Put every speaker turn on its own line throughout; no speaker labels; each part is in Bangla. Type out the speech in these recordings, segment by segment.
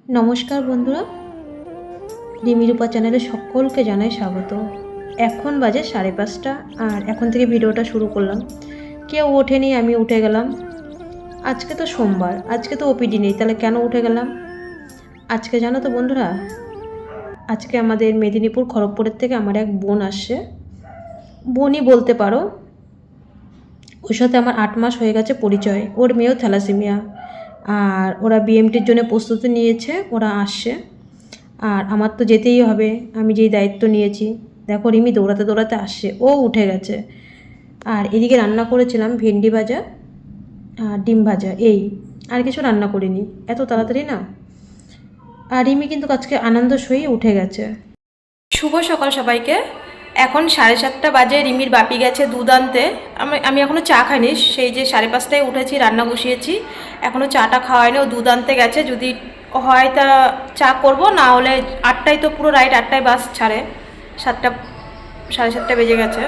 নমস্কার বন্ধুরা, রিমি রূপা চ্যানেলে সকলকে জানাই স্বাগত। এখন বাজে 5:30 আর এখন থেকে ভিডিওটা শুরু করলাম। কেউ ওঠেনি, আমি উঠে গেলাম। আজকে তো সোমবার, আজকে তো ওপিডি নেই, তাহলে কেন উঠে গেলাম? আজকে জানো তো বন্ধুরা, আজকে আমাদের মেদিনীপুর খড়গপুরের থেকে আমার এক বোন আসছে, বোনই বলতে পারো। ওর সাথে আমার 8 মাস হয়ে গেছে পরিচয়। ওর মেয়েও থ্যালাসেমিয়া, আর ওরা বিএমটির জন্য প্রস্তুতি নিয়েছে, ওরা আসছে। আর আমার তো যেতেই হবে, আমি যেই দায়িত্ব নিয়েছি। দেখো রিমি দৌড়াতে দৌড়াতে আসছে, ও উঠে গেছে। আর এদিকে রান্না করেছিলাম ভেন্ডি ভাজা আর ডিম ভাজা, এই আর কিছু রান্না করিনি, এত তাড়াতাড়ি না। আর রিমি কিন্তু আজকে আনন্দ সহিত উঠে গেছে।
শুভ সকাল সবাইকে। এখন 7:30 বাজে। রিমির বাপি গেছে দুধ আনতে। আমি এখনও চা খাইনি, সেই যে 5:30টায় উঠেছি, রান্না বসিয়েছি, এখনও চাটা খাওয়া হয়নি। ও দুধ আনতে গেছে, যদি হয় তা চা করব, না হলে 8টায় তো পুরো রাইট 8টায় বাস ছাড়ে, 7টা 7:30 বেজে গেছে,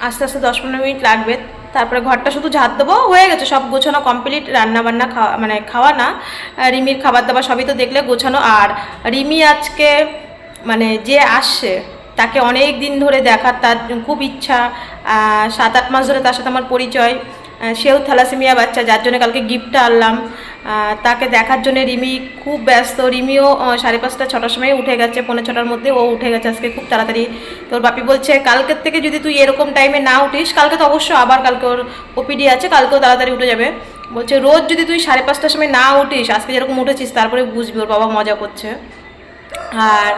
আস্তে আস্তে 10-15 মিনিট লাগবে। তারপরে ঘরটা শুধু ঝাড় দেবো, হয়ে গেছে সব গোছানো কমপ্লিট। রান্নাবান্না খাওয়া মানে খাওয়া না, রিমির খাবার দাবার সবই তো দেখলে গোছানো। আর রিমি আজকে মানে যে আসছে তাকে অনেক দিন ধরে দেখার তার খুব ইচ্ছা। 7-8 মাস ধরে তার সাথে আমার পরিচয়। সেও থ্যালাসেমিয়া বাচ্চা, যার জন্য কালকে গিফটটা আনলাম। তাকে দেখার জন্য রিমি খুব ব্যস্ত। রিমিও 5:30-6টার সময় উঠে গেছে, 5:45-6টার মধ্যে ও উঠে গেছে আজকে খুব তাড়াতাড়ি। তোর বাপি বলছে কালকের থেকে যদি তুই এরকম টাইমে না উঠিস, কালকে তো অবশ্য আবার কালকে ওর ওপিডি আছে, কালকেও তাড়াতাড়ি উঠে যাবে। বলছে রোজ যদি তুই 5:30টার সময় না উঠিস, আজকে যেরকম উঠেছিস, তারপরে বুঝবি ওর বাবা মজা করছে। আর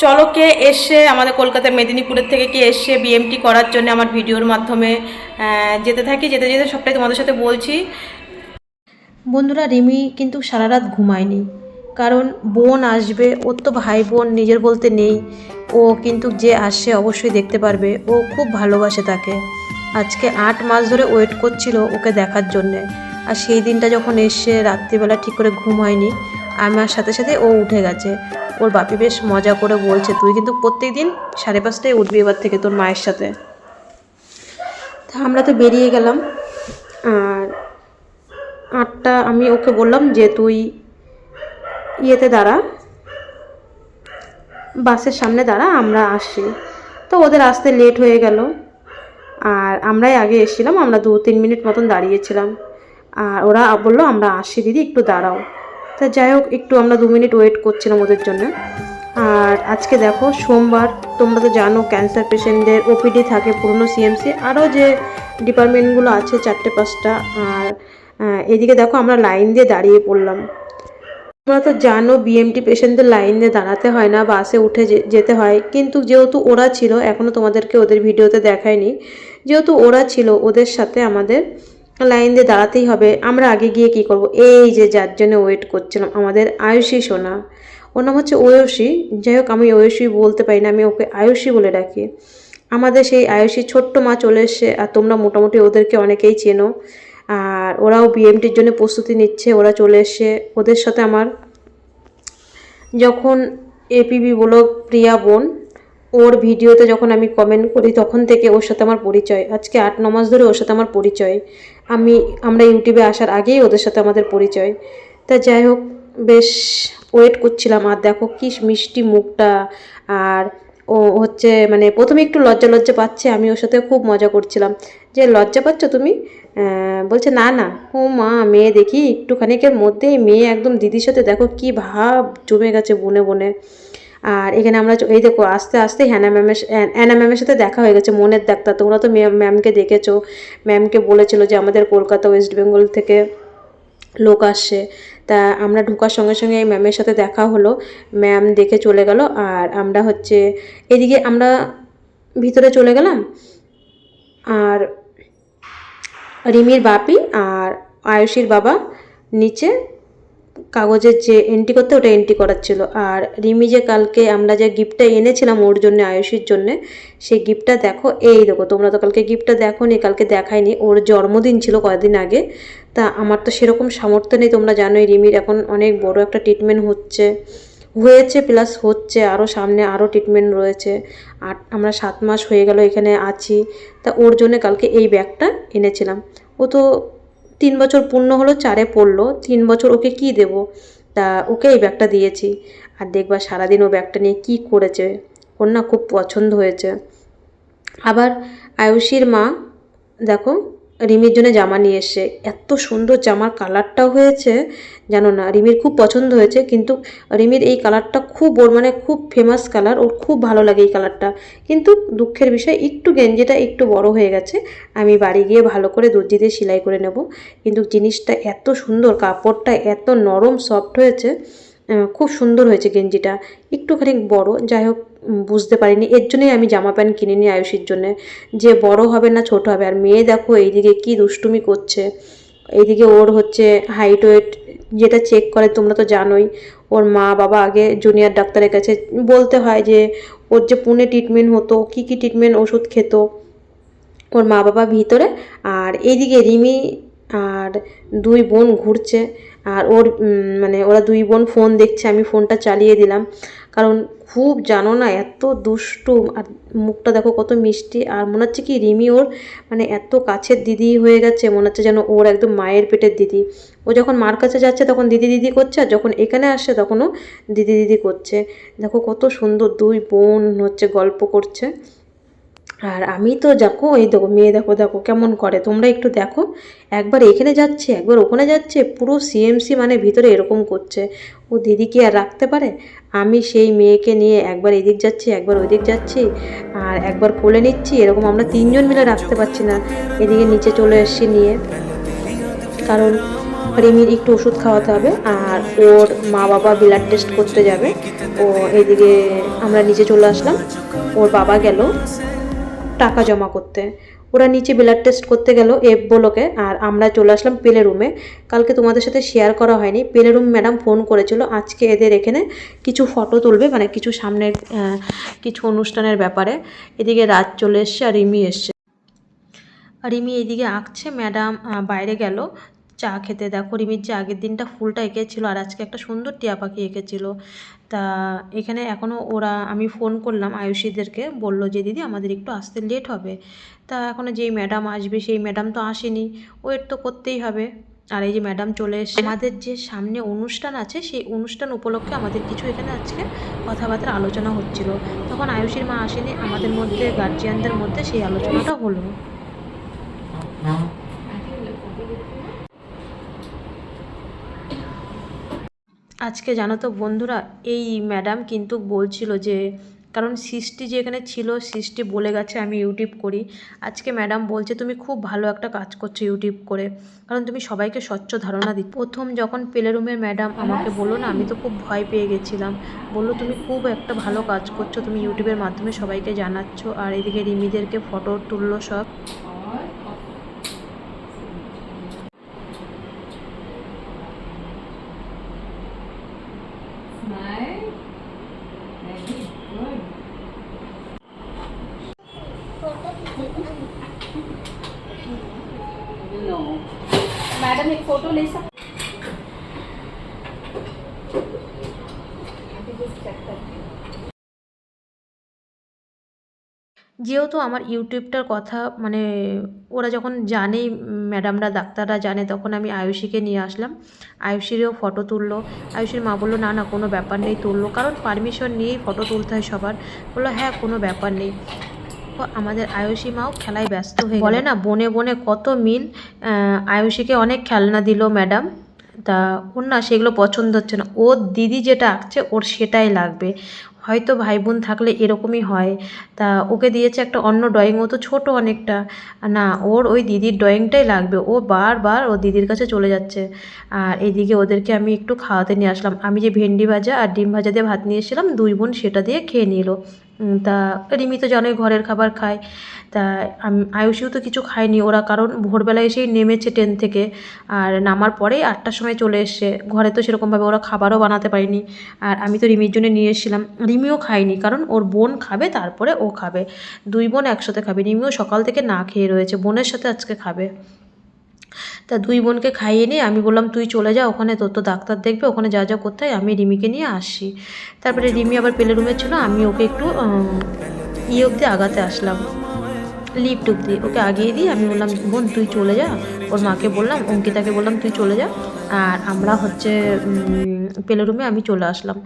চলো, কে এসছে আমাদের কলকাতার মেদিনীপুরের থেকে, কে এসছে বিএমটি করার জন্য আমার ভিডিওর মাধ্যমে, যেতে থাকি, যেতে যেতে সবটাই তোমাদের সাথে বলছি।
বন্ধুরা, রিমি কিন্তু সারা রাত ঘুমায়নি, কারণ বোন আসবে। ওর তো ভাই বোন নিজের বলতে নেই, ও কিন্তু যে আসছে অবশ্যই দেখতে পারবে। ও খুব ভালোবাসে তাকে। আজকে 8 মাস ধরে ওয়েট করছিল ওকে দেখার জন্যে। আর সেই দিনটা যখন এসছে, রাত্রিবেলা ঠিক করে ঘুম হয়নি, আমার সাথে সাথে ও উঠে গেছে। ওর বাপি বেশ মজা করে বলছে, তুই কিন্তু প্রত্যেক দিন 5:30টায় উঠবি এবার থেকে তোর মায়ের সাথে। তা আমরা তো বেরিয়ে গেলাম। আর 8টা আমি ওকে বললাম যে তুই ইয়েতে দাঁড়া, বাসের সামনে দাঁড়া, আমরা আসছি। তো ওদের আসতে লেট হয়ে গেল, আর আমরাই আগে এসেছিলাম, আমরা 2-3 মিনিট মতন দাঁড়িয়েছিলাম। আর ওরা বললো আমরা আসছি দিদি, একটু দাঁড়াও। তা যাই হোক, একটু আমরা 2 মিনিট ওয়েট করছিলাম ওদের জন্য। আর আজকে দেখো সোমবার, তোমরা তো জানো ক্যান্সার পেশেন্টদের ওপিডি থাকে, পুরনো সিএমসি, আরও যে ডিপার্টমেন্টগুলো আছে 4-5টা। আর এদিকে দেখো আমরা লাইন দিয়ে দাঁড়িয়ে পড়লাম। তোমরা তো জানো বিএমটি পেশেন্টদের লাইন দিয়ে দাঁড়াতে হয় না, বাসে উঠে যেতে হয়। কিন্তু যেহেতু ওরা ছিল, এখনও তোমাদেরকে ওদের ভিডিওতে দেখায়নি, যেহেতু ওরা ছিল, ওদের সাথে আমাদের লাইন দিয়ে দাঁড়াতেই হবে। আমরা আগে গিয়ে কি করব, এই যে যার জন্য ওয়েট করছিলাম, আমাদের আয়ুষী সোনা, ওর নাম হচ্ছে ওয়সী। যাই হোক, আমি ওয়সী বলতে পারি না, আমি ওকে আয়ুষী বলে ডাকি। আমাদের সেই আয়ুষী ছোট্ট মা চলে এসছে। আর তোমরা মোটামুটি ওদেরকে অনেকেই চেনো। আর ওরাও বিএমটির জন্য প্রস্তুতি নিচ্ছে, ওরা চলে এসছে। ওদের সাথে আমার যখন এপিবি ব্লগ প্রিয়া বোন, ওর ভিডিওতে যখন আমি কমেন্ট করি, তখন থেকে ওর সাথে আমার পরিচয়। আজকে 8-9 মাস ধরে ওর সাথে আমার পরিচয়। আমরা ইউটিউবে আসার আগেই ওদের সাথে আমাদের পরিচয়। তা যাই হোক, বেশ ওয়েট করছিলাম। আর দেখো কি মিষ্টি মুখটা। আর ও হচ্ছে মানে প্রথমে একটু লজ্জা লজ্জা পাচ্ছে, আমি ওর সাথে খুব মজা করছিলাম যে লজ্জা পাচ্ছ তুমি? বলছে না না। ও মা, মেয়ে দেখি একটুখানিকের মধ্যেই মেয়ে একদম দিদির সাথে দেখো কি ভাব জমে গেছে বনে বনে। আর এখানে আমরা এই দেখো আস্তে আস্তে অ্যানা ম্যামের সাথে দেখা হয়ে গেছে, মনের ডাক্তার। তোমরা তো ম্যামকে দেখেছো, ম্যামকে বলেছিল যে আমাদের কলকাতা ওয়েস্ট বেঙ্গল থেকে লোক আসছে। তা আমরা ঢোকার সঙ্গে সঙ্গে এই ম্যামের সাথে দেখা হলো, ম্যাম দেখে চলে গেল। আর আমরা হচ্ছে এদিকে আমরা ভিতরে চলে গেলাম। আর রিমির বাপি আর আয়ুষীর বাবা নিচে কাগজের যে এন্ট্রি করতে, ওটা এন্ট্রি করাচ্ছিল। আর রিমি যে কালকে আমরা যে গিফটটা এনেছিলাম ওর জন্য, আয়ুষীর জন্যে, সেই গিফটটা দেখো। এই দেখো, তোমরা তো কালকে গিফটটা দেখো নি, কালকে দেখায়নি, ওর জন্মদিন ছিল কয়েকদিন আগে। তা আমার তো সেরকম সামর্থ্য নেই, তোমরা জানোই রিমির এখন অনেক বড় একটা ট্রিটমেন্ট হয়েছে প্লাস হচ্ছে, আরও সামনে আরও ট্রিটমেন্ট রয়েছে। আর আমরা 7 মাস হয়ে গেল এখানে আছি। তা ওর জন্য কালকে এই ব্যাগটা এনেছিলাম। ও তো 3 বছর পূর্ণ হলো, 4-এ পড়লো, 3 বছর ওকে কি দেব, তা ওকে এই ব্যাগটা দিয়েছি। আর দেখবা সারাদিন ও ব্যাগটা নিয়ে কি করেছে, ওর না খুব পছন্দ হয়েছে। আবার আয়ুষীর মা দেখো রিমির জন্য জামা নিয়ে এসছে, এত সুন্দর জামার কালারটাও হয়েছে জানো না, রিমির খুব পছন্দ হয়েছে। কিন্তু রিমির এই কালারটা খুব, ওর মানে খুব ফেমাস কালার, ওর খুব ভালো লাগে এই কালারটা। কিন্তু দুঃখের বিষয় একটু গেঞ্জিটা একটু বড় হয়ে গেছে, আমি বাড়ি গিয়ে ভালো করে দর্জি দিয়ে সেলাই করে নেব। কিন্তু জিনিসটা এত সুন্দর, কাপড়টা এত নরম সফট হয়েছে, খুব সুন্দর হয়েছে গেঞ্জিটা, একটুখানি বড়, যাই হোক বুঝতে পারিনি, এর জন্যই আমি জামা প্যান্ট কিনিনি আয়ুষীর জন্যে, যে বড় হবে না ছোট হবে। আর মেয়ে দেখো এইদিকে কি দুষ্টুমি করছে, এইদিকে ওর হচ্ছে হাইট ওয়েট যেটা চেক করে তোমরা তো জানোই, ওর মা বাবা আগে জুনিয়র ডাক্তারের কাছে বলতে হয় যে ওর যে পুনে ট্রিটমেন্ট হতো, কি কি ট্রিটমেন্ট ওষুধ খেত ওর মা বাবা ভিতরে। আর এইদিকে রিমি আর 2 বোন ঘুরছে, আর ওর মানে ওরা 2 বোন ফোন দেখছে, আমি ফোনটা চালিয়ে দিলাম, কারণ খুব জানো না এত দুষ্টু। আর মুখটা দেখো কত মিষ্টি, আর মনে হচ্ছে কি রিমি ওর মানে এত কাছের দিদি হয়ে গেছে, মনে হচ্ছে যেন ওর একদম মায়ের পেটের দিদি। ও যখন মার কাছে যাচ্ছে তখন দিদি দিদি করছে, আর যখন এখানে আসছে তখনও দিদি দিদি করছে। দেখো কত সুন্দর 2 বোন হচ্ছে গল্প করছে। আর আমি তো দেখো এই দেখো মেয়ে দেখো দেখো কেমন করে, তোমরা একটু দেখো, একবার এখানে যাচ্ছে একবার ওখানে যাচ্ছে, পুরো সিএমসি মানে ভিতরে এরকম করছে। ও দিদি কি আর রাখতে পারে? আমি সেই মেয়েকে নিয়ে একবার এদিক যাচ্ছি একবার ওইদিক যাচ্ছি, আর একবার কোলে নিচ্ছি, এরকম আমরা 3 জন মিলে রাখতে পারছি না। এদিকে নিচে চলে এসছি নিয়ে, কারণ রিমির একটু ওষুধ খাওয়াতে হবে, আর ওর মা বাবা ব্লাড টেস্ট করতে যাবে। ও এদিকে আমরা নিচে চলে আসলাম, ওর বাবা গেল টাকা জমা করতে, ওরা নিচে ব্লাড টেস্ট করতে গেল বলোকে, আর আমরা চলে আসলাম পেলে রুমে। কালকে তোমাদের সাথে শেয়ার করা হয়নি, পেলে রুম ম্যাডাম ফোন করেছিল আজকে এদের এখানে কিছু ফটো তুলবে, মানে কিছু সামনের কিছু অনুষ্ঠানের ব্যাপারে। এদিকে রাত চলে এসছে আর রিমি এসছে, আর রিমি এইদিকে আঁকছে, ম্যাডাম বাইরে গেল চা খেতে। দেখো রিমির যে আগের দিনটা ফুলটা এঁকেছিল, আর আজকে একটা সুন্দর টিয়া পাখি এঁকেছিল। তা এখানে এখনও ওরা, আমি ফোন করলাম আয়ুষীদেরকে, বলল যে দিদি আমাদের একটু আসতে লেট হবে। তা এখনও যেই ম্যাডাম আসবে সেই ম্যাডাম তো আসেনি, ওয়েট তো করতেই হবে। আর এই যে ম্যাডাম চলে এসছে, আমাদের যে সামনে অনুষ্ঠান আছে সেই অনুষ্ঠান উপলক্ষে আমাদের কিছু এখানে আজকে কথাবার্তা আলোচনা হচ্ছিল, তখন আয়ুষীর মা আসেনি, আমাদের মধ্যে গার্জিয়ানদের মধ্যে সেই আলোচনাটা হলো। আজকে জানো তো বন্ধুরা, এই ম্যাডাম কিন্তু বলছিল যে, কারণ সৃষ্টি যেখানে ছিল সৃষ্টি বলে গেছে আমি ইউটিউব করি, আজকে ম্যাডাম বলছে তুমি খুব ভালো একটা কাজ করছো ইউটিউব করে, কারণ তুমি সবাইকে স্বচ্ছ ধারণা দিচ্ছ। প্রথম যখন প্লে রুমের ম্যাডাম আমাকে বললো না, আমি তো খুব ভয় পেয়ে গেছিলাম, বললো তুমি খুব একটা ভালো কাজ করছো, তুমি ইউটিউবের মাধ্যমে সবাইকে জানাচ্ছ। আর এদিকে রিমিদেরকে ফটো তুললো সব।
मैडम एक फोटो ले सकते? যেহেতু আমার ইউটিউবটার কথা মানে ওরা যখন জানেই, ম্যাডামরা ডাক্তাররা জানে, তখন আমি আয়ুষীকে নিয়ে আসলাম, আয়ুষীরও ফটো তুললো। আয়ুষীর মা বললো না না কোনো ব্যাপার নেই, তুললো, কারণ পারমিশন নিয়েই ফটো তুলতে হয় সবার। বললো হ্যাঁ কোনো ব্যাপার নেই। আমাদের আয়ুষী মাও খেলায় ব্যস্ত হয়ে বলে না বনে বনে কত মিল। আয়ুষীকে অনেক খেলনা দিল ম্যাডাম, তা ওর না সেগুলো পছন্দ হচ্ছে না, ওর দিদি যেটা আঁকছে ওর সেটাই লাগবে। হয়তো ভাই বোন থাকলে এরকমই হয়। তা ওকে দিয়েছে একটা অন্য ড্রয়িং, ও তো ছোটো অনেকটা, না ওর ওই দিদির ড্রয়িংটাই লাগবে, ও বারবার ও দিদির কাছে চলে যাচ্ছে। আর এদিকে ওদেরকে আমি একটু খাওয়াতে নিয়ে আসলাম, আমি যে ভেন্ডি ভাজা আর ডিম ভাজা দিয়ে ভাত নিয়ে এসেছিলাম, 2 বোন সেটা দিয়ে খেয়ে নিল। তা রিমি তো জানোই ঘরের খাবার খায়, তা আয়ুষীও তো কিছু খায়নি ওরা, কারণ ভোরবেলা এসেই নেমেছে ট্রেন থেকে, আর নামার পরেই 8টার সময় চলে এসছে ঘরে, তো সেরকমভাবে ওরা খাবারও বানাতে পারেনি। আর আমি তো রিমির জন্য নিয়ে এসেছিলাম, রিমিও খায়নি, কারণ ওর বোন খাবে তারপরে ও খাবে, 2 বোন একসাথে খাবে। রিমিও সকাল থেকে না খেয়ে রয়েছে, বোনের সাথে আজকে খাবে। তা 2 বোনকে খাইয়ে নিয়ে আমি বললাম তুই চলে যা, ওখানে তোর তো ডাক্তার দেখবে, ওখানে যা যা করতে হয়, আমি রিমিকে নিয়ে আসছি। তারপরে রিমি আবার প্লে রুমে ছিল, আমি ওকে একটু অবধি আগাতে আসলাম।
লিফট অব্দি ওকে আগিয়ে দিয়ে আমি বললাম বোন তুই চলে যা, ওর মাকে বললাম, অঙ্কিতাকে বললাম তুই চলে যা, আর আমরা হচ্ছে প্লে রুমে আমি চলে আসলাম।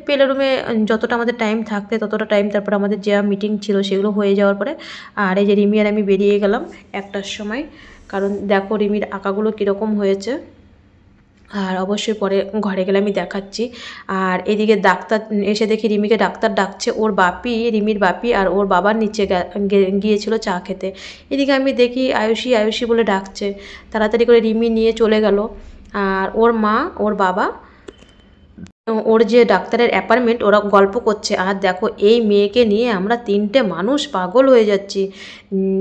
প্লে রুমে যতটা আমাদের টাইম থাকতে ততটা টাইম, তারপর আমাদের যা মিটিং ছিল সেগুলো হয়ে যাওয়ার পরে আর এই যে রিমি আর আমি বেরিয়ে গেলাম 1টার সময়। কারণ দেখো রিমির আঁকাগুলো কীরকম হয়েছে, আর অবশ্যই পরে ঘরে গেলে আমি দেখাচ্ছি। আর এদিকে ডাক্তার এসে দেখি রিমিকে ডাক্তার ডাকছে, ওর বাপি, রিমির বাপি আর ওর বাবার নিচে গিয়েছিল চা খেতে। এদিকে আমি দেখি আয়ুষী আয়ুষী বলে ডাকছে, তাড়াতাড়ি করে রিমি নিয়ে চলে গেল। আর ওর মা ওর বাবা ওর যে ডাক্তারের অ্যাপার্টমেন্ট ওরা গল্প করছে। আর দেখো এই মেয়েকে নিয়ে আমরা 3টে মানুষ পাগল হয়ে যাচ্ছি।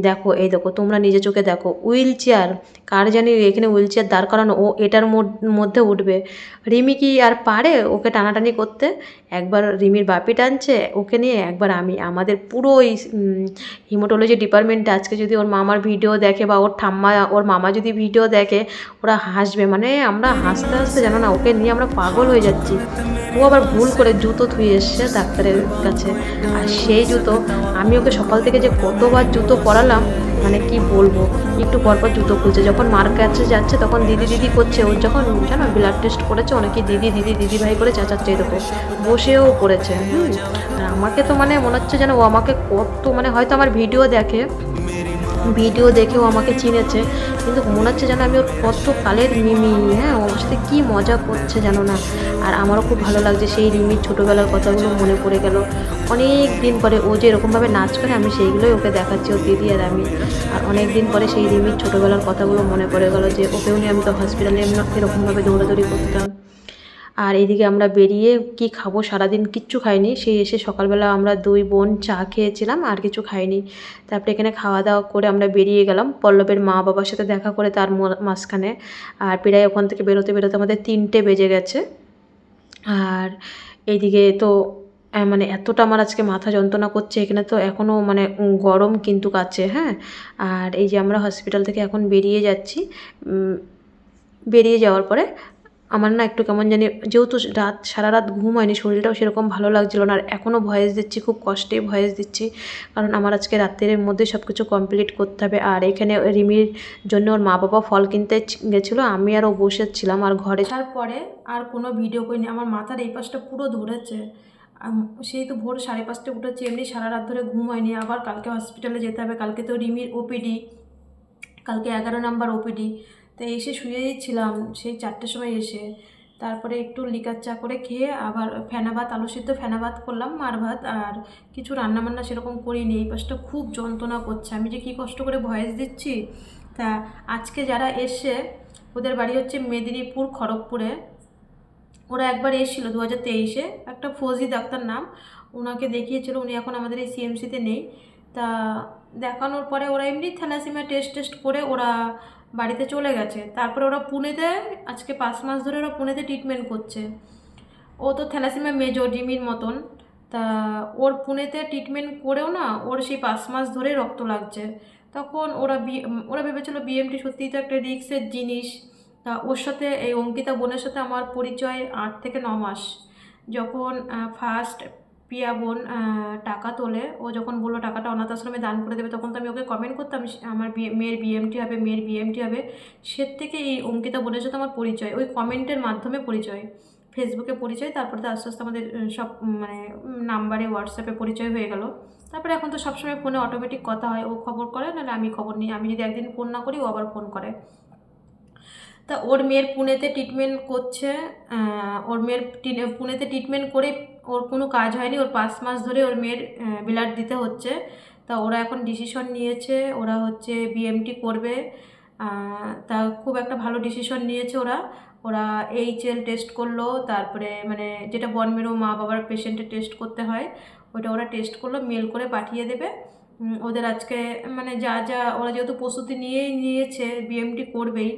দেখো এই দেখো তোমরা নিজে চোখে দেখো, হুইল চেয়ার, কার জানি এখানে হুইল চেয়ার দাঁড় করানো, ও এটার মধ্যে উঠবে। রিমি কি আর পারে ওকে টানাটানি করতে? একবার রিমির বাপি টানছে ওকে নিয়ে, একবার আমি। আমাদের পুরো ওই হিমোটোলজি ডিপার্টমেন্টে আজকে যদি ওর মামার ভিডিও দেখে বা ওর ঠাম্মা ওর মামা যদি ভিডিও দেখে ওরা হাসবে, মানে আমরা হাসতে হাসতে জানো না ওকে নিয়ে আমরা পাগল হয়ে যাচ্ছি। ও আবার ভুল করে জুতো থুয়ে এসছে ডাক্তারের কাছে, আর সেই জুতো আমি ওকে সকাল থেকে যে কতবার জুতো পরালাম মানে কি বলবো, একটু পরপর জুতো খুলছে। যখন মার কাছে যাচ্ছে তখন দিদি দিদি করছে, ওর যখন জানো ব্লাড টেস্ট করেছে অনেকে দিদি দিদি দিদি ভাই করে চেঁচাচ্ছে, এরকম বসেও করেছে। আর আমাকে তো মানে মনে হচ্ছে যেন ও আমাকে কত মানে হয়তো আমার ভিডিও দেখেও আমাকে চিনেছে, কিন্তু মনে হচ্ছে যেন আমি ওর কত কালের মিমি। হ্যাঁ, ওর সাথে কী মজা করছে জানো না। আর আমারও খুব ভালো লাগছে, সেই রিমির ছোটোবেলার কথাগুলো মনে পড়ে গেল। অনেক দিন পরে ও যে এরকমভাবে নাচ করে আমি সেইগুলোই ওকে দেখাচ্ছি, ওর দিদি আর আমি। আর অনেক দিন পরে সেই রিমির ছোটোবেলার কথাগুলো মনে পড়ে গেল, যে ওকেও নিয়ে আমি তো হসপিটালে এরকমভাবে দৌড়াদৌড়ি করতাম। আর এদিকে আমরা বেরিয়ে কি খাবো, সারাদিন কিচ্ছু খাইনি। সেই এসে সকালবেলা আমরা 2 বোন চা খেয়েছিলাম, আর কিছু খাইনি। তারপরে এখানে খাওয়া দাওয়া করে আমরা বেরিয়ে গেলাম পল্লবের মা বাবার সাথে দেখা করে তার মাঝখানে। আর প্রায় ওখান থেকে বেরোতে বেরোতে আমাদের 3টে বেজে গেছে। আর এইদিকে তো মানে এতটা আমার আজকে মাথা যন্ত্রণা করছে, এখানে তো এখনও মানে গরম কিন্তু কাছে। হ্যাঁ, আর এই যে আমরা হসপিটাল থেকে এখন বেরিয়ে যাচ্ছি। বেরিয়ে যাওয়ার পরে আমার না একটু কেমন জানি, যেহেতু সারা রাত ঘুম হয়নি, শরীরটাও সেরকম ভালো লাগছিলো না। আর এখনও ভয়েস দিচ্ছি, খুব কষ্টেই ভয়েস দিচ্ছি, কারণ আমার আজকে রাত্রের মধ্যে সব কিছু কমপ্লিট করতে হবে। আর এখানে রিমির জন্য ওর মা বাবা ফল কিনতে গেছিলো, আমি আর ও বসেছিলাম। আর ঘরে
তারপরে আর কোনো ভিডিও করিনি, আমার মাথার এই পাশটা পুরো ধরেছে। সেই তো ভোর 5:30 উঠেছি, এমনি সারা রাত ধরে ঘুম হয়নি। আবার কালকে হসপিটালে যেতে হবে, কালকে তো রিমির ওপিডি, কালকে 11 নাম্বার ওপিডি। তো এসে শুয়েছিলাম সেই 4টের সময় এসে, তারপরে একটু লিকার চা করে খেয়ে আবার ফেনা ভাত, আলু সিদ্ধ ফেনা ভাত করলাম, মার ভাত। আর কিছু রান্নাবান্না সেরকম করিনি। এই পাশটা খুব যন্ত্রণা করছে, আমি যে কী কষ্ট করে ভয়েস দিচ্ছি। তা আজকে যারা এসে, ওদের বাড়ি হচ্ছে মেদিনীপুর খড়গপুরে। ওরা একবার এসেছিল 2023-এ, একটা ফৌজি ডাক্তার নাম, ওনাকে দেখিয়েছিল। উনি এখন আমাদের এই সিএমসিতে নেই। তা দেখানোর পরে ওরা এমনি থ্যালাসেমিয়া টেস্ট করে ওরা বাড়িতে চলে গেছে। তারপরে ওরা পুনেতে আজকে 5 মাস ধরে ওরা পুনেতে ট্রিটমেন্ট করছে। ও তো থ্যালাসেমিয়া মেজর রিমির মতন। তা ওর পুনেতে ট্রিটমেন্ট করেও না ওর সেই 5 মাস ধরে রক্ত লাগছে। তখন ওরা ভেবেছিল বিএমটি সত্যিই তো একটা রিস্কের জিনিস। তা ওর সাথে এই অঙ্কিতা বোনের সাথে আমার পরিচয় 8 থেকে 9 মাস। যখন ফার্স্ট পিয়া বোন টাকা তোলে, ও যখন বললো টাকাটা অনাথ আশ্রমে দান করে দেবে, তখন তো আমি ওকে কমেন্ট করতাম আমার মেয়ের বিএমটি হবে, মেয়ের বিএমটি হবে। সে থেকে এই অঙ্কিতা বোনের সাথে আমার পরিচয়, ওই কমেন্টের মাধ্যমে পরিচয়, ফেসবুকে পরিচয়। তারপরে তো আস্তে আস্তে আমাদের সব মানে নাম্বারে হোয়াটসঅ্যাপে পরিচয় হয়ে গেল। তারপরে এখন তো সবসময় ফোনে অটোমেটিক কথা হয়, ও খবর করে নাহলে আমি খবর নিই। আমি যদি একদিন ফোন না করি ও আবার ফোন করে। তা ওর মেয়ের পুনেতে ট্রিটমেন্ট করছে। ওর মেয়ের পুনেতে ট্রিটমেন্ট করে ওর কোনো কাজ হয়নি। ওর 5 মাস ধরে ওর মেয়ের ব্লাড দিতে হচ্ছে। তা ওরা এখন ডিসিশন নিয়েছে, ওরা হচ্ছে বিএমটি করবে। তা খুব একটা ভালো ডিসিশন নিয়েছে ওরা। ওরা এইচএল টেস্ট করলো, তারপরে মানে যেটা বনমেরু মা বাবার পেশেন্টের টেস্ট করতে হয় ওটা ওরা টেস্ট করলো, মেল করে পাঠিয়ে দেবে। ওদের আজকে মানে যা যা ওরা যেহেতু প্রস্তুতি নিয়েছে বিএমটি করবেই।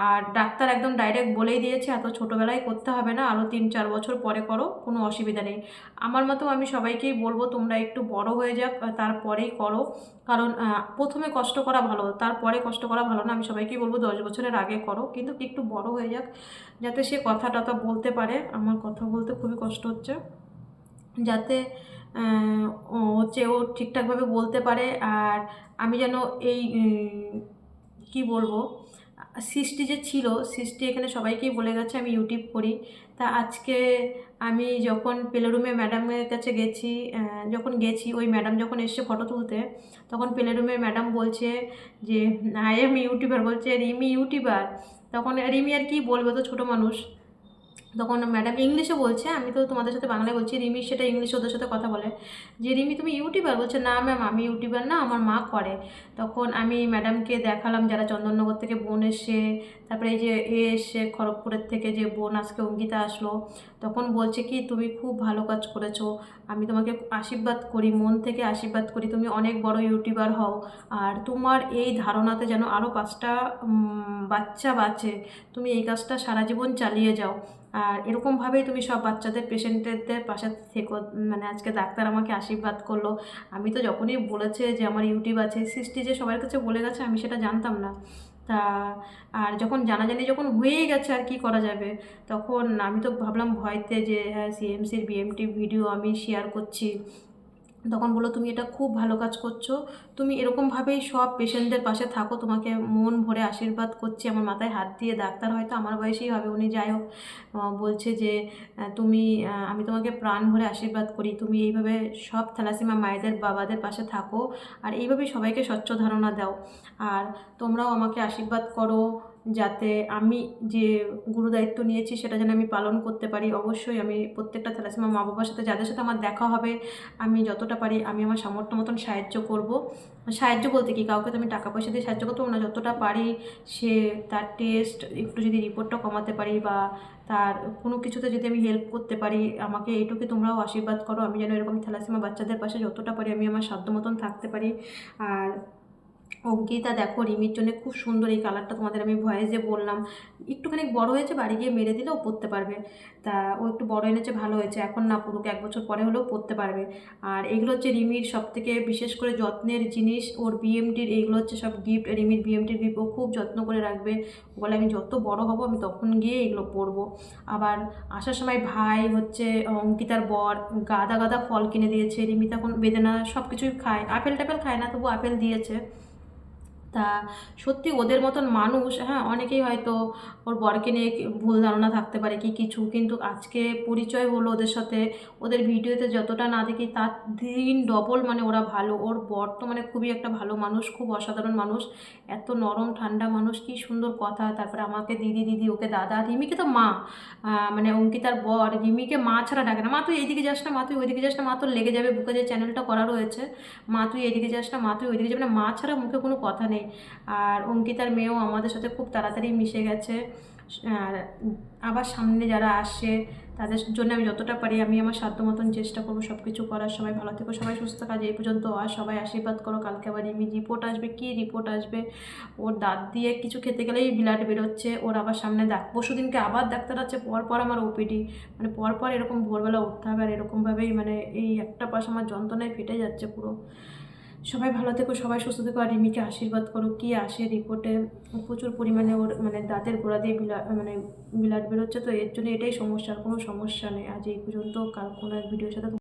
আর ডাক্তার একদম ডাইরেক্ট বলেই দিয়েছে এত ছোটোবেলায় করতে হবে না, আরও 3-4 বছর পরে করো, কোনো অসুবিধা নেই। আমার মতো আমি সবাইকেই বলবো তোমরা একটু বড় হয়ে যাক তারপরেই করো, কারণ প্রথমে কষ্ট করা ভালো, তারপরে কষ্ট করা ভালো না। আমি সবাইকেই বলবো 10 বছরের আগে করো, কিন্তু একটু বড় হয়ে যাক যাতে সে কথা টথা বলতে পারে। আমার কথা বলতে খুবই কষ্ট হচ্ছে। যাতে হচ্ছে ও ঠিকঠাকভাবে বলতে পারে। আর আমি যেন এই কি বলবো, সৃষ্টি যে ছিল, সৃষ্টি এখানে সবাইকেই বলে গেছে আমি ইউটিউব করি। তা আজকে আমি যখন প্লে রুমে ম্যাডামের কাছে গেছি, যখন গেছি ওই ম্যাডাম যখন এসছে ফটো তুলতে, তখন প্লে রুমের ম্যাডাম বলছে যে আই এম ইউটিউবার, বলছে রিমি ইউটিউবার। তখন রিমি আর কি বলবে, তো ছোটো মানুষ। তখন ম্যাডাম ইংলিশে বলছে, আমি তো তোমাদের সাথে বাংলায় বলছি, রিমি সেটা ইংলিশে ওদের সাথে কথা বলে যে রিমি তুমি ইউটিউবার, বলছে না ম্যাম আমি ইউটিউবার না, আমার মা করে। তখন আমি ম্যাডামকে দেখালাম যারা চন্দননগর থেকে বোন এসে, তারপরে এই যে এসে খড়গপুরের থেকে যে বোন আজকে অঙ্কিতা আসলো, তখন বলছে কি তুমি খুব ভালো কাজ করেছো, আমি তোমাকে আশীর্বাদ করি, মন থেকে আশীর্বাদ করি, তুমি অনেক বড় ইউটিউবার হও, আর তোমার এই ধারণাতে যেন আরও 5টা বাচ্চা বাঁচে, তুমি এই কাজটা সারা জীবন চালিয়ে যাও। আর এরকমভাবেই তুমি সব বাচ্চাদের পেশেন্টদের পাশে থেকো। মানে আজকে ডাক্তার আমাকে আশীর্বাদ করলো। আমি তো যখনই বলেছে যে আমার ইউটিউব আছে, সৃষ্টি যে সবার কাছে বলে গেছে আমি সেটা জানতাম না। তা আর যখন জানাজানি যখন হয়েই গেছে আর কি করা যাবে, তখন আমি তো ভাবলাম ভয়তে যে হ্যাঁ সিএমসির বিএমটি ভিডিও আমি শেয়ার করছি। তখন বললো তুমি এটা খুব ভালো কাজ করছো, তুমি এরকমভাবেই সব পেশেন্টদের পাশে থাকো, তোমাকে মন ভরে আশীর্বাদ করছি। আমার মাথায় হাত দিয়ে, ডাক্তার হয়তো আমার বয়সেই হবে উনি, যাই হোক বলছে যে তুমি আমি তোমাকে প্রাণ ভরে আশীর্বাদ করি, তুমি এইভাবে সব থ্যালাসেমিয়া মায়েদের বাবাদের পাশে থাকো, আর এইভাবেই সবাইকে স্বচ্ছ ধারণা দাও। আর তোমরাও আমাকে আশীর্বাদ করো যাতে আমি যে গুরুদায়িত্ব নিয়েছি সেটা যেন আমি পালন করতে পারি। অবশ্যই আমি প্রত্যেকটা থ্যালাসেমিয়া মা বাবার সাথে, যাদের সাথে আমার দেখা হবে, আমি যতটা পারি আমি আমার সামর্থ্য মতন সাহায্য করব। সাহায্য বলতে কি, কাউকে তো আমি টাকা পয়সা দিয়ে সাহায্য করতে পারবো না, যতটা পারি সে তার টেস্ট একটু যদি রিপোর্টটা কমাতে পারি বা তার কোনো কিছুতে যদি আমি হেল্প করতে পারি, আমাকে এইটুকু তোমরাও আশীর্বাদ করো, আমি যেন এরকম থ্যালাসেমিয়া বাচ্চাদের পাশে যতটা পারি আমি আমার সাধ্য মতন থাকতে পারি। আর অঙ্কিতা দেখো রিমির জন্য খুব সুন্দর এই কালারটা, তোমাদের আমি ভয়েসে বললাম, একটুখানি বড় হয়েছে, বাড়ি গিয়ে মেরে দিলেও পরতে পারবে। তা ও একটু বড় এনেছে, ভালো হয়েছে, এখন না পুরো 1 বছর পরে হলেও পরতে পারবে। আর এগুলো হচ্ছে রিমির সবথেকে বিশেষ করে যত্নের জিনিস, ওর বিএমটির এইগুলো হচ্ছে সব গিফট, রিমির বিএমটির গিফট, ও খুব যত্ন করে রাখবে। ও বলে আমি যত বড় হব আমি তখন গিয়ে এগুলো পরবো। আবার আসার সময় ভাই হচ্ছে অঙ্কিতার বর গাদা গাদা ফল কিনে দিয়েছে, রিমি তখন বেদানা সব কিছুই খায়, আপেল টাপেল খায় না, তবু আপেল দিয়েছে। তা সত্যি ওদের মতন মানুষ, হ্যাঁ অনেকেই হয়তো ওর বরকে নিয়ে ভুল ধারণা থাকতে পারে কি কিছু, কিন্তু আজকে পরিচয় হলো ওদের সাথে, ওদের ভিডিওতে যতটা না দেখি তার দিন ডবল মানে ওরা ভালো। ওর বর তো মানে খুবই একটা ভালো মানুষ, খুব অসাধারণ মানুষ, এত নরম ঠান্ডা মানুষ, কি সুন্দর কথা। তারপরে আমাকে দিদি দিদি, ওকে দাদা, রিমিকে তো মা, মানে অঙ্কিতার বর রিমিকে মা ছাড়া ডাকে না, মা তুই এইদিকে যাস না, মা তুই ওইদিকে যাস না, মা তোর লেগে যাবে বুকে, যে চ্যানেলটা করা রয়েছে, মা তুই এদিকে যাস না, মা তুই ওইদিকে যাবে না, মা ছাড়া মুখে কোনো কথা নেই। আর অঙ্কিতার মেয়েও আমাদের সাথে খুব তাড়াতাড়ি মিশে গেছে। আর আবার সামনে যারা আসে তাদের জন্য আমি যতটা পারি আমি আমার সাধ্য মতন চেষ্টা করবো সব কিছু করার। সবাই ভালো থেকো, সবাই সুস্থ থাকো, এই পর্যন্ত আর সবাই আশীর্বাদ করো। কালকে আবার রিমি রিপোর্ট আসবে, কি রিপোর্ট আসবে, ওর দাঁত দিয়ে কিছু খেতে গেলেই ব্লাড বেরোচ্ছে, ওর আবার সামনে পরশুদিনকে আবার ডাক্তার আছে, পর আমার ওপিডি, মানে পর এরকম ভোরবেলা উঠতে হবে, আর এরকমভাবেই মানে এই একটা পাশ আমার যন্ত্রণায় ফেটে যাচ্ছে পুরো। সবাই ভালো থেকো, সবাই সুস্থ থেকো, আর রিমিকে আশীর্বাদ করো। কি আসে রিপোর্টে, প্রচুর পরিমাণে ওর মানে দাঁতের গোড়া দিয়ে ব্লাড বেরোচ্ছে, তো এর জন্য এটাই সমস্যা, আর কোনো সমস্যা নেই। আজ এই পর্যন্ত, কাল কোনো এক ভিডিওর সাথে